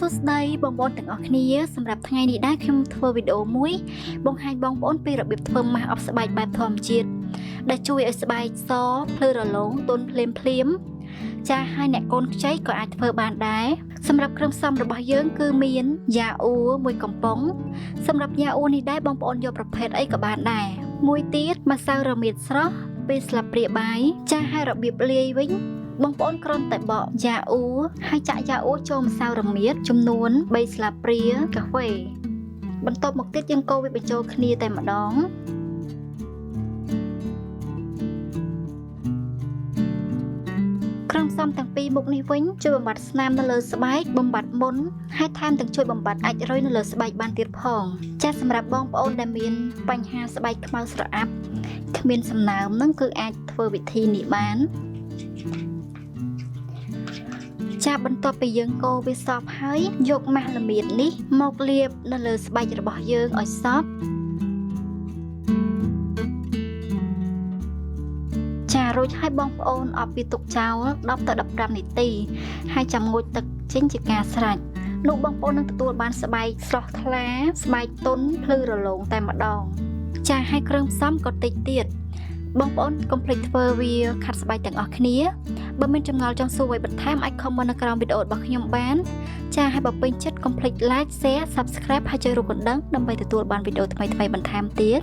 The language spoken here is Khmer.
សួស្តីបងប្អូនទាំងអស់គ្នាសម្រាប់ថ្ងៃនេះដែរខ្ញុំធ្វើវីដេអូមួយបង្ហាញបងប្អូនពីរបៀបធ្វើម៉ាស់អប់ស្បែកបែបធម្មជាតិដែលជួយឲ្យស្បែកសភ្លឺរលោងទន់ភ្លាមចាហើយអ្នកកូនខ្ចីក៏អាចធ្វើបានដែរសម្រាប់គ្រឿងផ្សំរបស់យើងគឺមានយ៉ាអ៊ូមួយកំប៉ុងសម្រាប់យ៉ាអ៊ូនេះដែរបងប្អូនយកប្រភេទអីក៏បានដែរមួយទៀតម្សៅរមៀតស្រស់2ស្លាបព្រាបាយចាហើយរបៀបលាយវិញបងប្អូនគ្រាន់តែបកយ៉ាអ៊ូហើយចាក់យ៉ាអ៊ូចូលម្សៅរមៀតចំនួន3ស្លាបព្រាកាហ្វេបន្ទាប់មកទៀតយើងកូរវាបញ្ចូលគ្នាតែម្ដងគ្រឿងផ្សំទាំងពីរមុខនេះវិញជួយបំបត្តិស្នាមនៅលើស្បែកបំបត្តិមុនហើយថែមទាំងជួយបំបត្តិអាចរុយនៅលើស្បែកបានទៀតផងចាសម្រាប់បងប្អូនដែលមានបញ្ហាស្បែកខ្មៅស្រអាប់គ្មានសំណើមនឹងគឺអាចធ្វើវិធីនេះបានចាបន្ទាប់ពីយើងកូរវាសព្វហើយយកម៉ាស់ល្មៀតនេះមកលាបនៅលើស្បែករបស់យើងឲ្យសព្វចារួចឲ្យបងប្អូនអបវាទុកចោល10ទៅ15នាទីហើយចាំងូតទឹកចេញជាការស្រេចនោះបងប្អូននឹងទទួលបានស្បែកស្រស់ថ្លាស្បែកទន់ភ្លឺរលោងតែម្ដងចាហើយគ្រឿងផ្សំក៏តិចទៀតបងប្អូនកុំភ្លេចធ្វើវាខាត់ស្បែកទាំងអស់គ្នាបើមានចម្ងល់ចង់សួរអ្វីបន្ថែមអាច comment នៅក្រោមវីដេអូរបស់ខ្ញុំបានចាហើយបើពេញចិត្តកុំភ្លេច like share subscribe ហើយចុចរូបកណ្ដឹងដើម្បីទទួលបានវីដេអូថ្មីៗបន្ថែមទៀត